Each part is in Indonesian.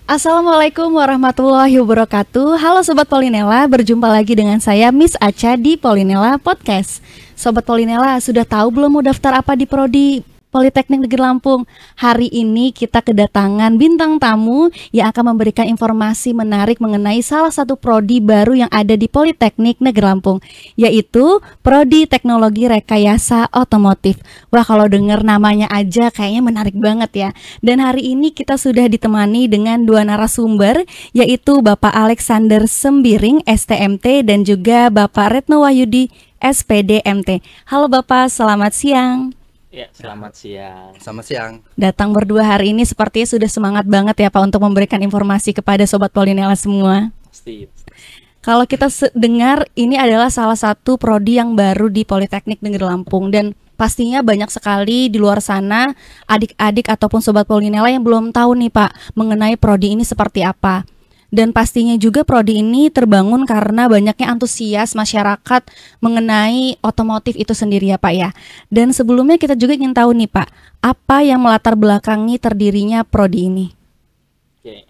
Assalamualaikum warahmatullahi wabarakatuh. Halo Sobat Polinela, berjumpa lagi dengan saya Miss Acha di Polinela Podcast. Sobat Polinela, sudah tahu belum mau daftar apa di Prodi Politeknik Negeri Lampung? Hari ini kita kedatangan bintang tamu yang akan memberikan informasi menarik mengenai salah satu prodi baru yang ada di Politeknik Negeri Lampung, yaitu Prodi Teknologi Rekayasa Otomotif. Wah, kalau dengar namanya aja kayaknya menarik banget ya. Dan hari ini kita sudah ditemani dengan dua narasumber, yaitu Bapak Alexander Sembiring, STMT, dan juga Bapak Retno Wahyudi, SPDMT. Halo Bapak, selamat siang. Ya, selamat siang. Selamat siang. Datang berdua hari ini sepertinya sudah semangat banget ya Pak untuk memberikan informasi kepada Sobat Polinela semua. Pasti. Kalau kita dengar ini adalah salah satu prodi yang baru di Politeknik Negeri Lampung, dan pastinya banyak sekali di luar sana adik-adik ataupun Sobat Polinela yang belum tahu nih Pak mengenai prodi ini seperti apa. Dan pastinya juga prodi ini terbangun karena banyaknya antusias masyarakat mengenai otomotif itu sendiri ya Pak ya. Dan sebelumnya kita juga ingin tahu nih Pak, apa yang melatar belakangi terdirinya prodi ini? Oke.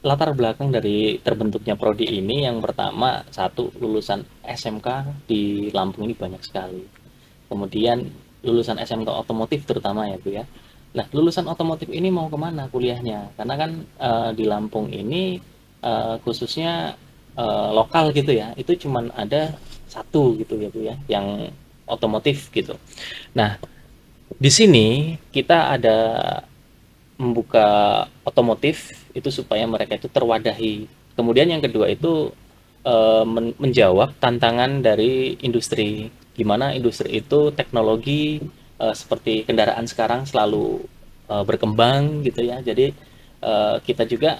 Latar belakang dari terbentuknya prodi ini, yang pertama, satu, lulusan SMK di Lampung ini banyak sekali. Kemudian lulusan SMK otomotif terutama ya Bu ya. Nah, lulusan otomotif ini mau kemana kuliahnya? Karena kan di Lampung ini khususnya lokal gitu ya, itu cuman ada satu gitu ya Bu ya, yang otomotif gitu. Nah, di sini kita ada membuka otomotif itu supaya mereka itu terwadahi. Kemudian yang kedua itu menjawab tantangan dari industri. Gimana industri itu teknologi seperti kendaraan sekarang selalu berkembang gitu ya. Jadi kita juga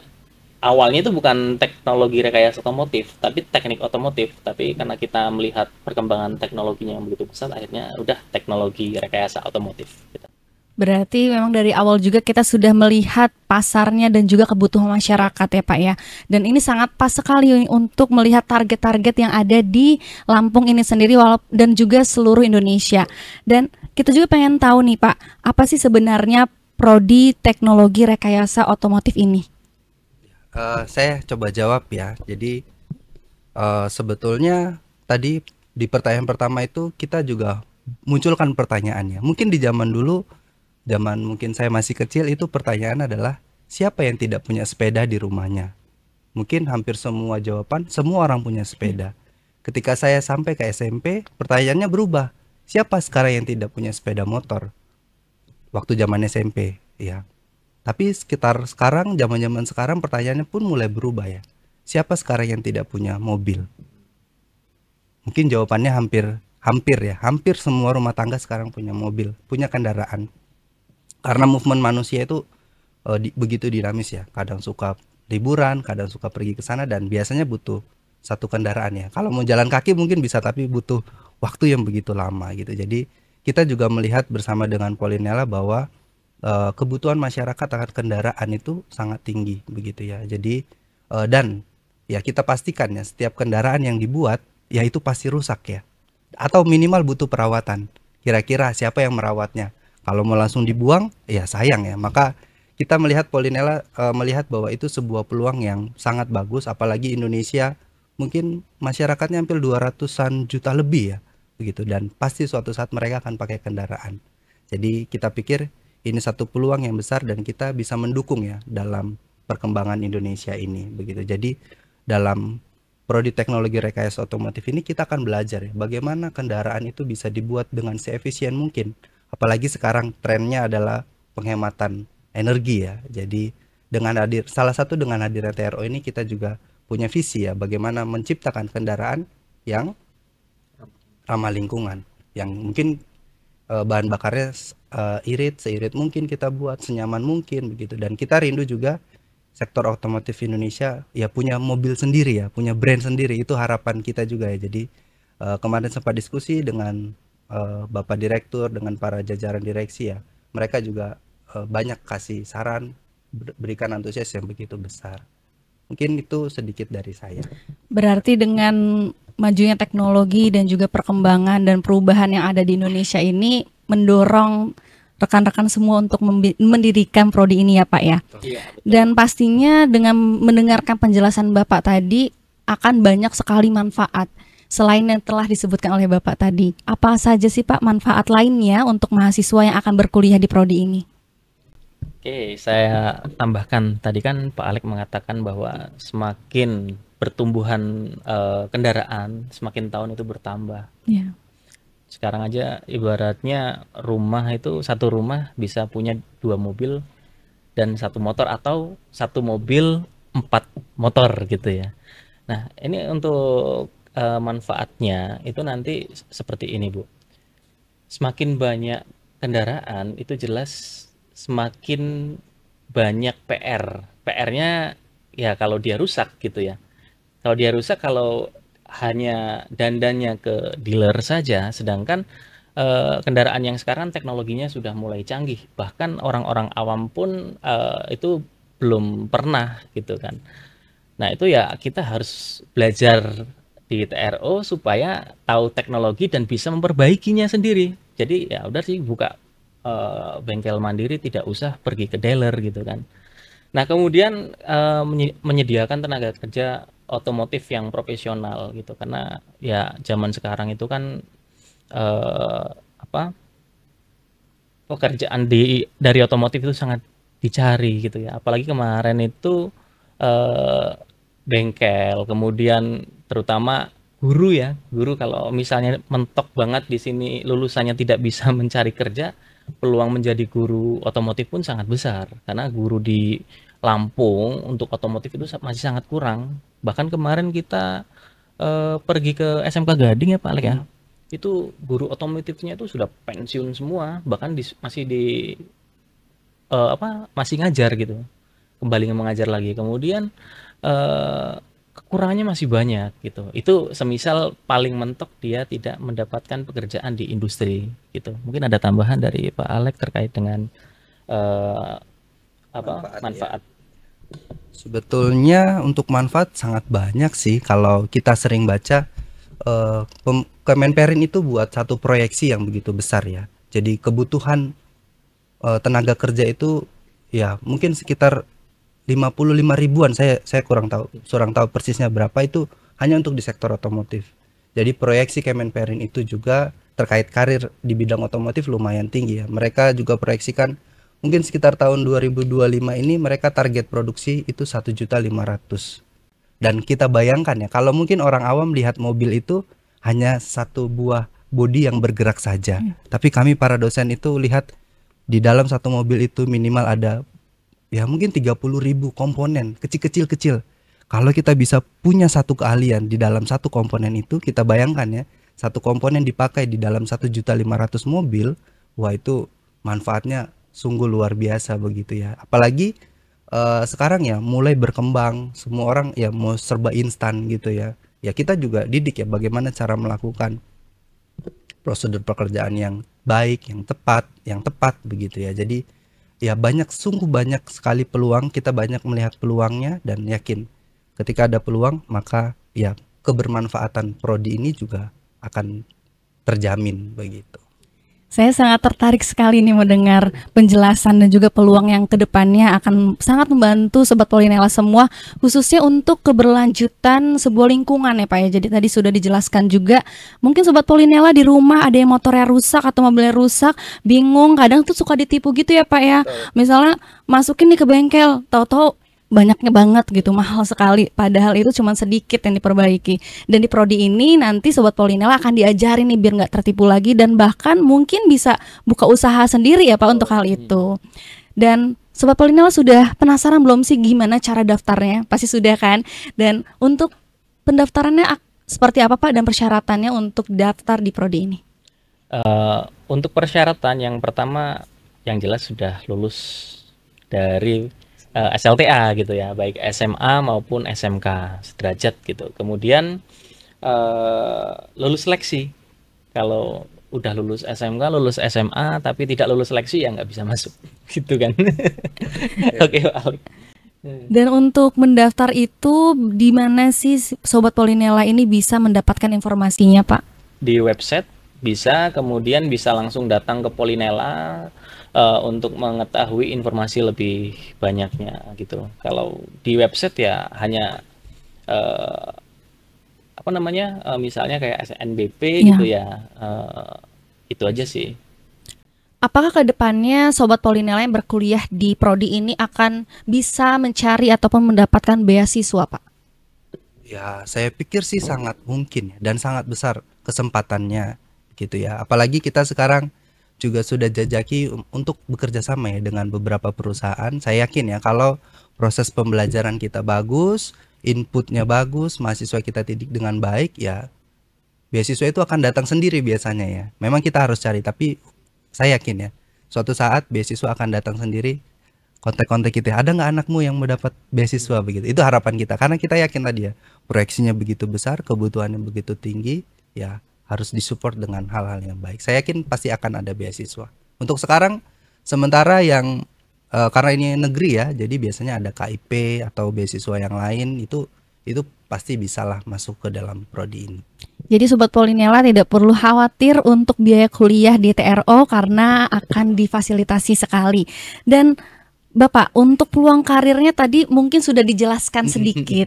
awalnya itu bukan teknologi rekayasa otomotif, tapi teknik otomotif. Tapi karena kita melihat perkembangan teknologinya yang begitu besar, akhirnya udah teknologi rekayasa otomotif gitu. Berarti memang dari awal juga kita sudah melihat pasarnya dan juga kebutuhan masyarakat ya Pak ya. Dan ini sangat pas sekali untuk melihat target-target yang ada di Lampung ini sendiri dan juga seluruh Indonesia. Dan kita juga pengen tahu nih Pak, apa sih sebenarnya Prodi Teknologi Rekayasa Otomotif ini? Saya coba jawab ya. Jadi sebetulnya tadi di pertanyaan pertama itu kita juga munculkan pertanyaannya. Mungkin di zaman dulu, zaman mungkin saya masih kecil, itu pertanyaan adalah siapa yang tidak punya sepeda di rumahnya? Mungkin hampir semua jawaban, semua orang punya sepeda. Ketika saya sampai ke SMP, pertanyaannya berubah. Siapa sekarang yang tidak punya sepeda motor? Waktu zaman SMP, ya. Tapi sekitar sekarang, zaman-zaman sekarang pertanyaannya pun mulai berubah ya. Siapa sekarang yang tidak punya mobil? Mungkin jawabannya hampir semua rumah tangga sekarang punya mobil, punya kendaraan. Karena movement manusia itu begitu dinamis ya. Kadang suka liburan, kadang suka pergi ke sana, dan biasanya butuh satu kendaraan ya. Kalau mau jalan kaki mungkin bisa, tapi butuh waktu yang begitu lama gitu. Jadi kita juga melihat bersama dengan Polinela bahwa kebutuhan masyarakat akan kendaraan itu sangat tinggi begitu ya. Jadi dan ya kita pastikan ya, setiap kendaraan yang dibuat ya itu pasti rusak ya, atau minimal butuh perawatan. Kira-kira siapa yang merawatnya? Kalau mau langsung dibuang, ya sayang ya. Maka kita melihat Polinela melihat bahwa itu sebuah peluang yang sangat bagus. Apalagi Indonesia mungkin masyarakatnya hampir 200-an juta lebih ya, begitu. Dan pasti suatu saat mereka akan pakai kendaraan. Jadi kita pikir ini satu peluang yang besar dan kita bisa mendukung ya dalam perkembangan Indonesia ini, begitu. Jadi dalam Prodi Teknologi Rekayasa Otomotif ini kita akan belajar ya, bagaimana kendaraan itu bisa dibuat dengan seefisien mungkin. Apalagi sekarang trennya adalah penghematan energi ya. Jadi salah satu dengan hadirnya TRO ini kita juga punya visi ya, bagaimana menciptakan kendaraan yang ramah lingkungan, yang mungkin bahan bakarnya seirit mungkin kita buat, senyaman mungkin begitu. Dan kita rindu juga sektor otomotif Indonesia ya punya mobil sendiri ya, punya brand sendiri. Itu harapan kita juga ya. Jadi kemarin sempat diskusi dengan Bapak Direktur, dengan para jajaran direksi ya, mereka juga banyak kasih saran, berikan antusias yang begitu besar. Mungkin itu sedikit dari saya. Berarti dengan majunya teknologi dan juga perkembangan dan perubahan yang ada di Indonesia ini mendorong rekan-rekan semua untuk mendirikan prodi ini ya Pak ya. Iya. Dan pastinya dengan mendengarkan penjelasan Bapak tadi akan banyak sekali manfaat. Selain yang telah disebutkan oleh Bapak tadi, apa saja sih Pak manfaat lainnya untuk mahasiswa yang akan berkuliah di prodi ini? Oke, saya tambahkan tadi kan Pak Alek mengatakan bahwa semakin pertumbuhan kendaraan, semakin tahun itu bertambah. Ya. Sekarang aja ibaratnya rumah itu satu rumah bisa punya 2 mobil dan 1 motor atau 1 mobil 4 motor gitu ya. Nah, ini untuk manfaatnya itu nanti seperti ini, Bu. Semakin banyak kendaraan itu jelas semakin banyak PR. PR-nya ya kalau dia rusak gitu ya. Kalau dia rusak, kalau hanya dandannya ke dealer saja, sedangkan kendaraan yang sekarang teknologinya sudah mulai canggih. Bahkan orang-orang awam pun itu belum pernah gitu kan. Nah, itu ya kita harus belajar di TRO supaya tahu teknologi dan bisa memperbaikinya sendiri. Jadi ya udah sih buka bengkel mandiri, tidak usah pergi ke dealer gitu kan. Nah, kemudian menyediakan tenaga kerja otomotif yang profesional gitu, karena ya zaman sekarang itu kan pekerjaan dari otomotif itu sangat dicari gitu ya. Apalagi kemarin itu bengkel, kemudian terutama guru ya. Guru kalau misalnya mentok banget di sini lulusannya tidak bisa mencari kerja, peluang menjadi guru otomotif pun sangat besar, karena guru di Lampung untuk otomotif itu masih sangat kurang. Bahkan kemarin kita pergi ke SMK Gading ya Pak Alek ya, itu guru otomotifnya itu sudah pensiun semua, bahkan masih ngajar gitu, kembali mengajar lagi. Kemudian kekurangannya masih banyak gitu. Itu semisal paling mentok dia tidak mendapatkan pekerjaan di industri gitu. Mungkin ada tambahan dari Pak Alek terkait dengan manfaat. Sebetulnya untuk manfaat sangat banyak sih. Kalau kita sering baca, Kemenperin itu buat satu proyeksi yang begitu besar ya. Jadi kebutuhan tenaga kerja itu ya mungkin sekitar 55 ribuan, saya kurang tahu persisnya berapa, itu hanya untuk di sektor otomotif. Jadi proyeksi Kemenperin itu juga terkait karir di bidang otomotif lumayan tinggi ya. Mereka juga proyeksikan mungkin sekitar tahun 2025 ini mereka target produksi itu 1.500.000. Dan kita bayangkan ya, kalau mungkin orang awam lihat mobil itu hanya satu buah bodi yang bergerak saja. Tapi kami para dosen itu lihat di dalam satu mobil itu minimal ada ya mungkin 30.000 komponen kecil-kecil. Kalau kita bisa punya satu keahlian di dalam satu komponen itu, kita bayangkan ya, satu komponen dipakai di dalam 1.500.000 mobil, wah itu manfaatnya sungguh luar biasa begitu ya. Apalagi sekarang ya mulai berkembang, semua orang ya mau serba instan gitu ya. Ya kita juga didik ya bagaimana cara melakukan prosedur pekerjaan yang baik, yang tepat begitu ya. Jadi ya sungguh banyak sekali peluang, kita banyak melihat peluangnya dan yakin ketika ada peluang maka ya kebermanfaatan prodi ini juga akan terjamin begitu. Saya sangat tertarik sekali nih mendengar penjelasan dan juga peluang yang kedepannya akan sangat membantu Sobat Polinela semua, khususnya untuk keberlanjutan sebuah lingkungan ya Pak ya. Jadi tadi sudah dijelaskan juga, mungkin Sobat Polinela di rumah ada yang motornya rusak atau mobilnya rusak, bingung, kadang tuh suka ditipu gitu ya Pak ya. Misalnya masukin nih ke bengkel, tahu-tahu banyaknya banget gitu, mahal sekali, padahal itu cuma sedikit yang diperbaiki. Dan di prodi ini nanti Sobat Polinela akan diajarin nih biar nggak tertipu lagi, dan bahkan mungkin bisa buka usaha sendiri ya Pak untuk hal itu. Dan Sobat Polinela sudah penasaran belum sih gimana cara daftarnya? Pasti sudah kan? Dan untuk pendaftarannya seperti apa Pak, dan persyaratannya untuk daftar di prodi ini? Untuk persyaratan yang pertama yang jelas sudah lulus dari SLTA gitu ya, baik SMA maupun SMK sederajat gitu. Kemudian lulus seleksi. Kalau udah lulus SMK, lulus SMA tapi tidak lulus seleksi ya nggak bisa masuk gitu kan. Oke, Pak. Dan untuk mendaftar itu di mana sih Sobat Polinela ini bisa mendapatkan informasinya Pak? Di website bisa, kemudian bisa langsung datang ke Polinela untuk mengetahui informasi lebih banyaknya gitu. Kalau di website ya hanya eh, apa namanya, misalnya kayak SNBP gitu Iya. ya, itu aja sih. Apakah ke depannya Sobat Polinela yang berkuliah di prodi ini akan bisa mencari ataupun mendapatkan beasiswa, Pak? Ya, saya pikir sih sangat mungkin ya, dan sangat besar kesempatannya gitu ya. Apalagi kita sekarang juga sudah jajaki untuk bekerja sama ya dengan beberapa perusahaan. Saya yakin ya kalau proses pembelajaran kita bagus, inputnya bagus, mahasiswa kita didik dengan baik ya, beasiswa itu akan datang sendiri biasanya ya. Memang kita harus cari, tapi saya yakin ya, suatu saat beasiswa akan datang sendiri. Kontak-kontak kita, ada nggak anakmu yang mendapat beasiswa begitu? Itu harapan kita, karena kita yakin tadi ya, proyeksinya begitu besar, kebutuhannya begitu tinggi, ya harus disupport dengan hal-hal yang baik. Saya yakin pasti akan ada beasiswa. Untuk sekarang, sementara yang karena ini negeri ya, jadi biasanya ada KIP atau beasiswa yang lain itu pasti bisalah masuk ke dalam prodi ini. Jadi Sobat Polinela tidak perlu khawatir untuk biaya kuliah di TRO karena akan difasilitasi sekali. Dan Bapak, untuk peluang karirnya tadi mungkin sudah dijelaskan sedikit.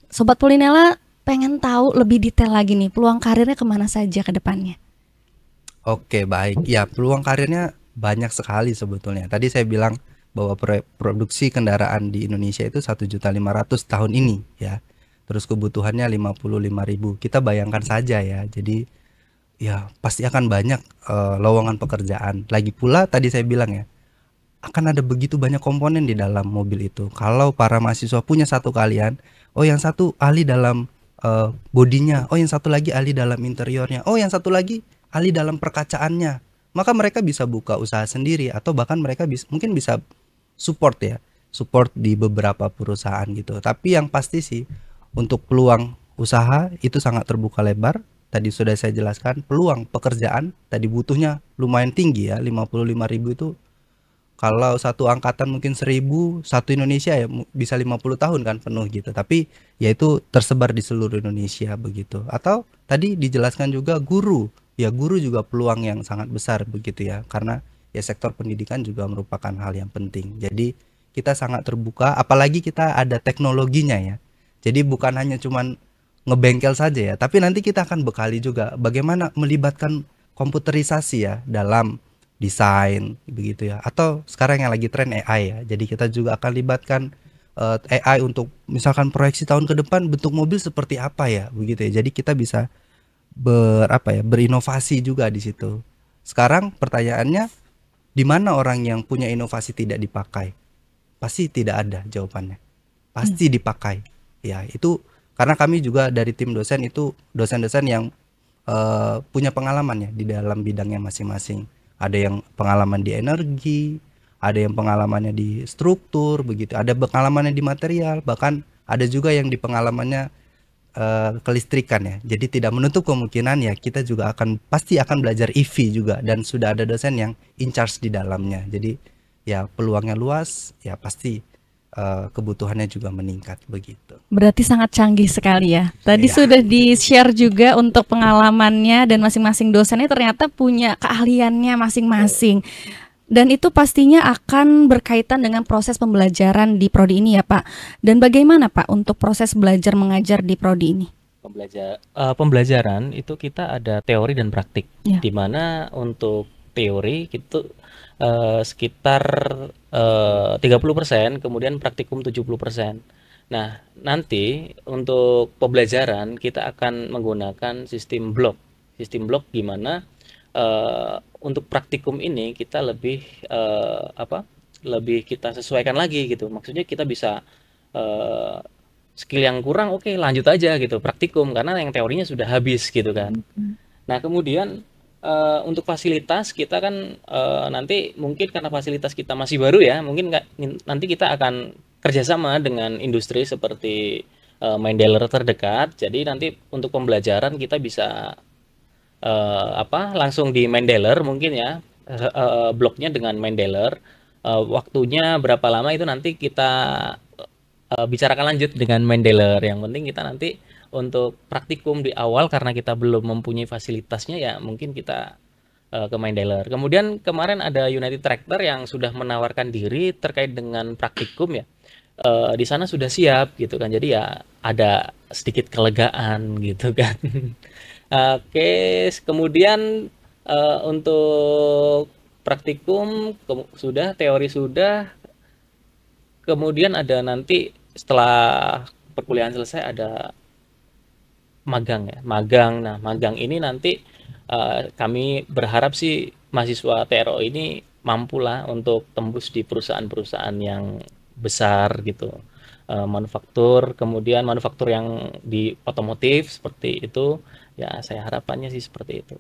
Sobat Polinela pengen tahu lebih detail lagi nih, peluang karirnya kemana saja ke depannya? Oke, baik. Ya, peluang karirnya banyak sekali sebetulnya. Tadi saya bilang bahwa produksi kendaraan di Indonesia itu 1.500.000 tahun ini ya. Terus kebutuhannya 55.000. Kita bayangkan saja ya. Jadi ya pasti akan banyak lowongan pekerjaan. Lagi pula tadi saya bilang ya, akan ada begitu banyak komponen di dalam mobil itu. Kalau para mahasiswa punya satu keahlian, oh yang satu ahli dalam bodinya, oh yang satu lagi ahli dalam interiornya, oh yang satu lagi ahli dalam perkacaannya, maka mereka bisa buka usaha sendiri atau bahkan mereka mungkin bisa support ya, support di beberapa perusahaan gitu. Tapi yang pasti sih untuk peluang usaha itu sangat terbuka lebar. Tadi sudah saya jelaskan, peluang pekerjaan tadi butuhnya lumayan tinggi ya, 55.000 itu. Kalau satu angkatan mungkin 1.000, satu Indonesia ya bisa 50 tahun kan penuh gitu. Tapi ya itu tersebar di seluruh Indonesia begitu. Atau tadi dijelaskan juga guru. Ya guru juga peluang yang sangat besar begitu ya. Karena ya sektor pendidikan juga merupakan hal yang penting. Jadi kita sangat terbuka, apalagi kita ada teknologinya ya. Jadi bukan hanya cuman ngebengkel saja ya, tapi nanti kita akan bekali juga bagaimana melibatkan komputerisasi ya dalam desain begitu ya, atau sekarang yang lagi tren AI ya, jadi kita juga akan libatkan AI untuk misalkan proyeksi tahun ke depan bentuk mobil seperti apa ya begitu ya, jadi kita bisa berinovasi juga di situ. Sekarang pertanyaannya, di mana orang yang punya inovasi tidak dipakai? Pasti tidak ada jawabannya, pasti dipakai ya. Itu karena kami juga dari tim dosen itu dosen-dosen yang punya pengalaman ya di dalam bidangnya masing-masing. Ada yang pengalaman di energi, ada yang pengalamannya di struktur begitu, ada pengalamannya di material, bahkan ada juga yang di pengalamannya kelistrikan ya. Jadi tidak menutup kemungkinan ya kita juga pasti akan belajar EV juga, dan sudah ada dosen yang in charge di dalamnya. Jadi ya peluangnya luas ya, pasti kebutuhannya juga meningkat begitu. Berarti sangat canggih sekali ya. Tadi Iya. sudah di-share juga untuk pengalamannya dan masing-masing dosennya ternyata punya keahliannya masing-masing. Dan itu pastinya akan berkaitan dengan proses pembelajaran di prodi ini ya Pak. Dan bagaimana Pak untuk proses belajar mengajar di prodi ini? Pembelajaran itu kita ada teori dan praktik. Ya. Di mana untuk teori itu sekitar 30%, kemudian praktikum 70%. Nah, nanti untuk pembelajaran kita akan menggunakan sistem blok. Sistem blok gimana untuk praktikum ini kita lebih lebih kita sesuaikan lagi gitu. Maksudnya kita bisa skill yang kurang, oke lanjut aja gitu praktikum karena yang teorinya sudah habis gitu kan. Nah, kemudian untuk fasilitas kita kan nanti mungkin karena fasilitas kita masih baru ya, mungkin nanti kita akan kerjasama dengan industri seperti main dealer terdekat. Jadi nanti untuk pembelajaran kita bisa langsung di main dealer mungkin ya, bloknya dengan main dealer. Waktunya berapa lama itu nanti kita bicarakan lanjut dengan main dealer. Yang penting kita nanti untuk praktikum di awal karena kita belum mempunyai fasilitasnya ya mungkin kita ke main dealer. Kemudian kemarin ada United Tractor yang sudah menawarkan diri terkait dengan praktikum ya. Di sana sudah siap gitu kan. Jadi ya ada sedikit kelegaan gitu kan. Oke, kemudian untuk praktikum sudah, teori sudah, kemudian ada nanti setelah perkuliahan selesai ada magang ya, magang. Nah, magang ini nanti kami berharap sih mahasiswa TRO ini mampulah untuk tembus di perusahaan-perusahaan yang besar gitu, manufaktur, kemudian manufaktur yang di otomotif seperti itu. Ya, saya harapannya sih seperti itu.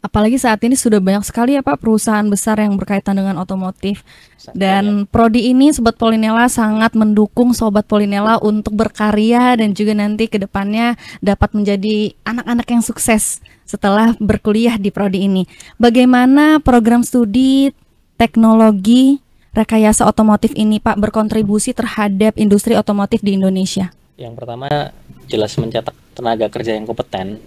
Apalagi saat ini sudah banyak sekali ya Pak perusahaan besar yang berkaitan dengan otomotif. Dan prodi ini Sobat Polinela sangat mendukung Sobat Polinela untuk berkarya dan juga nanti ke depannya dapat menjadi anak-anak yang sukses setelah berkuliah di prodi ini. Bagaimana program studi teknologi rekayasa otomotif ini Pak berkontribusi terhadap industri otomotif di Indonesia? Yang pertama jelas mencetak tenaga kerja yang kompeten.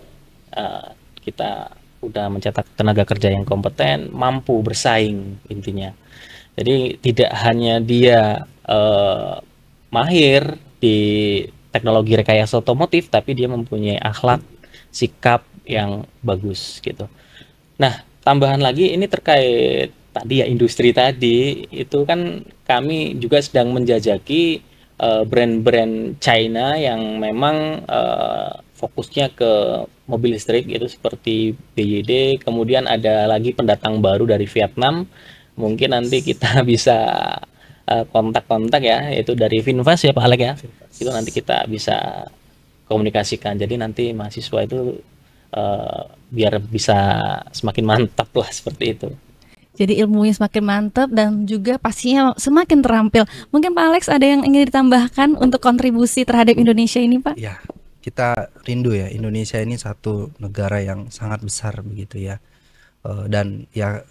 Kita udah mencetak tenaga kerja yang kompeten, mampu bersaing intinya. Jadi tidak hanya dia mahir di teknologi rekayasa otomotif, tapi dia mempunyai akhlak, sikap yang bagus gitu. Nah, tambahan lagi ini terkait tadi ya industri tadi, itu kan kami juga sedang menjajaki brand-brand China yang memang fokusnya ke mobil listrik gitu seperti BYD, kemudian ada lagi pendatang baru dari Vietnam. Mungkin nanti kita bisa kontak-kontak ya, yaitu dari Finfast ya Pak Alek ya. Itu nanti kita bisa komunikasikan. Jadi nanti mahasiswa itu biar bisa semakin mantap lah seperti itu. Jadi ilmunya semakin mantap dan juga pastinya semakin terampil. Mungkin Pak Alex ada yang ingin ditambahkan untuk kontribusi terhadap Indonesia ini Pak? Ya, kita rindu ya, Indonesia ini satu negara yang sangat besar begitu ya. Dan ya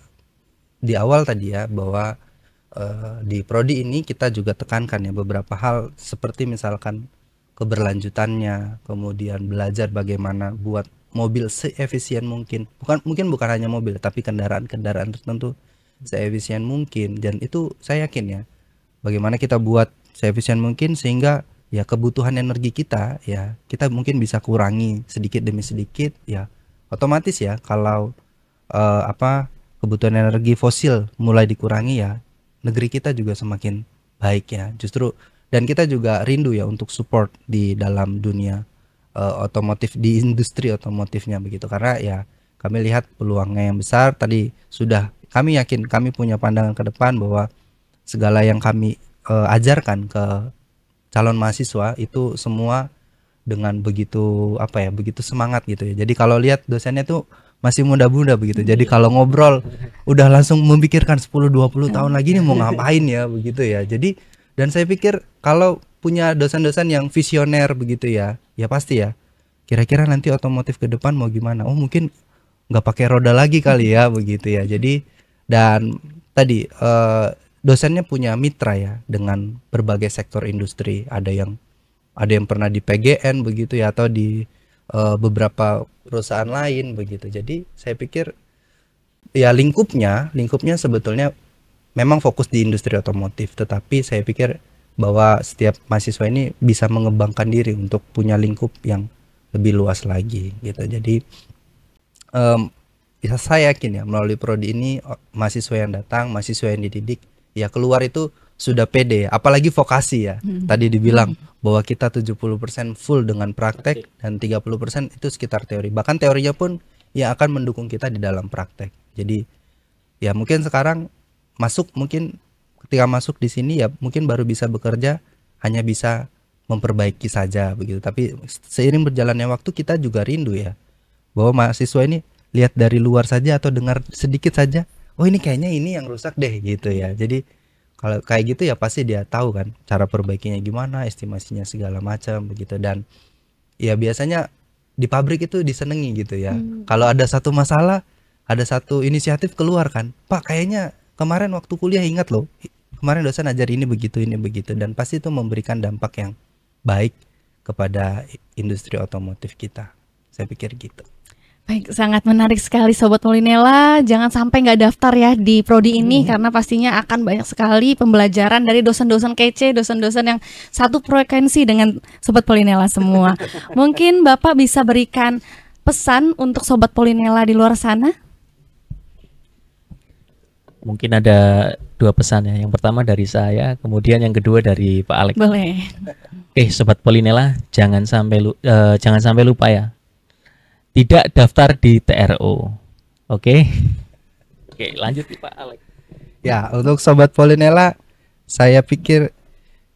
di awal tadi ya bahwa di prodi ini kita juga tekankan ya beberapa hal seperti misalkan keberlanjutannya, kemudian belajar bagaimana buat mobil seefisien mungkin. Bukan hanya mobil tapi kendaraan-kendaraan tertentu seefisien mungkin, dan itu saya yakin ya bagaimana kita buat seefisien mungkin sehingga ya kebutuhan energi kita ya kita mungkin bisa kurangi sedikit demi sedikit ya, otomatis ya kalau kebutuhan energi fosil mulai dikurangi ya negeri kita juga semakin baik ya justru. Dan kita juga rindu ya untuk support di dalam dunia otomotif, di industri otomotifnya begitu, karena ya kami lihat peluangnya yang besar. Tadi sudah kami yakin, kami punya pandangan ke depan bahwa segala yang kami ajarkan ke calon mahasiswa itu semua dengan begitu begitu semangat gitu ya. Jadi kalau lihat dosennya tuh masih muda-muda begitu. Jadi kalau ngobrol udah langsung memikirkan 10-20 tahun lagi nih mau ngapain ya begitu ya. Jadi dan saya pikir kalau punya dosen-dosen yang visioner begitu ya, ya pasti ya kira-kira nanti otomotif ke depan mau gimana. Oh mungkin nggak pakai roda lagi kali ya begitu ya. Jadi dan tadi dosennya punya mitra ya dengan berbagai sektor industri. Ada yang pernah di PGN begitu ya, atau di beberapa perusahaan lain begitu. Jadi saya pikir ya lingkupnya sebetulnya memang fokus di industri otomotif, tetapi saya pikir bahwa setiap mahasiswa ini bisa mengembangkan diri untuk punya lingkup yang lebih luas lagi gitu. Jadi ya saya yakin ya melalui prodi ini mahasiswa yang datang, mahasiswa yang dididik ya keluar itu sudah pede ya. Apalagi vokasi ya. Tadi dibilang bahwa kita 70% full dengan praktek dan 30% itu sekitar teori. Bahkan teorinya pun yang akan mendukung kita di dalam praktek. Jadi ya mungkin sekarang mungkin ketika masuk di sini ya mungkin baru bisa bekerja, hanya bisa memperbaiki saja begitu. Tapi seiring berjalannya waktu kita juga rindu ya bahwa mahasiswa ini lihat dari luar saja atau dengar sedikit saja, oh ini kayaknya ini yang rusak deh gitu ya. Jadi kalau kayak gitu ya pasti dia tahu kan cara perbaikinya gimana, estimasinya segala macam begitu. Dan ya biasanya di pabrik itu disenengi gitu ya. Kalau ada satu masalah, ada satu inisiatif keluar kan, Pak kayaknya kemarin waktu kuliah ingat loh, kemarin dosen ajar ini begitu, dan pasti itu memberikan dampak yang baik kepada industri otomotif kita. Saya pikir gitu. Baik, sangat menarik sekali Sobat Polinela. Jangan sampai nggak daftar ya di prodi ini karena pastinya akan banyak sekali pembelajaran dari dosen-dosen kece, dosen-dosen yang satu frekuensi dengan Sobat Polinela semua. Mungkin Bapak bisa berikan pesan untuk Sobat Polinela di luar sana? Mungkin ada 2 pesan ya. Yang pertama dari saya, kemudian yang kedua dari Pak Alex. Boleh. Oke, Sobat Polinela, jangan sampai lupa ya. Tidak daftar di TRO. Oke. Oke, lanjut Pak Alex. Ya, untuk Sobat Polinela, saya pikir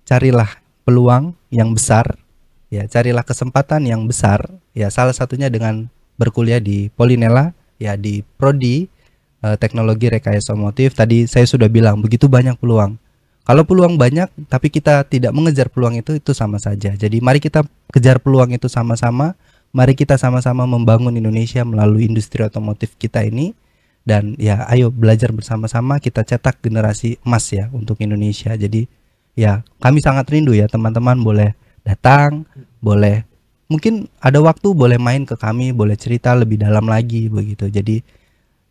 carilah peluang yang besar. Ya, carilah kesempatan yang besar. Ya, salah satunya dengan berkuliah di Polinela, ya di prodi teknologi rekayasa otomotif. Tadi saya sudah bilang begitu banyak peluang. Kalau peluang banyak tapi kita tidak mengejar peluang itu sama saja. Jadi mari kita kejar peluang itu sama-sama. Mari kita sama-sama membangun Indonesia melalui industri otomotif kita ini. Dan ya ayo belajar bersama-sama, kita cetak generasi emas ya untuk Indonesia. Jadi ya kami sangat rindu ya teman-teman, boleh datang, boleh mungkin ada waktu boleh main ke kami, boleh cerita lebih dalam lagi begitu. Jadi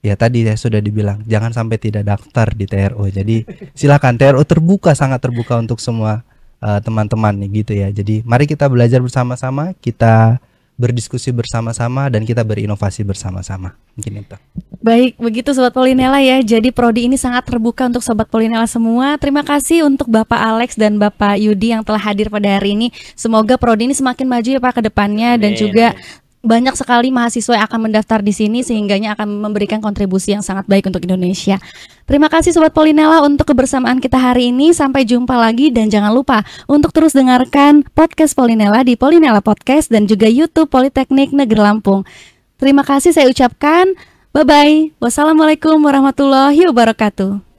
ya tadi ya sudah dibilang jangan sampai tidak daftar di TRO. Jadi silakan, TRO terbuka, sangat terbuka untuk semua teman-teman nih gitu ya. Jadi mari kita belajar bersama-sama, kita berdiskusi bersama-sama, dan kita berinovasi bersama-sama. Mungkin itu. Baik, begitu Sobat Polinela ya. Jadi prodi ini sangat terbuka untuk Sobat Polinela semua. Terima kasih untuk Bapak Alex dan Bapak Yudi yang telah hadir pada hari ini. Semoga prodi ini semakin maju ya Pak ke depannya. Dan juga banyak sekali mahasiswa yang akan mendaftar di sini sehingganya akan memberikan kontribusi yang sangat baik untuk Indonesia. Terima kasih Sobat Polinela untuk kebersamaan kita hari ini. Sampai jumpa lagi dan jangan lupa untuk terus dengarkan podcast Polinela di Polinela Podcast dan juga YouTube Politeknik Negeri Lampung. Terima kasih saya ucapkan. Bye-bye. Wassalamualaikum warahmatullahi wabarakatuh.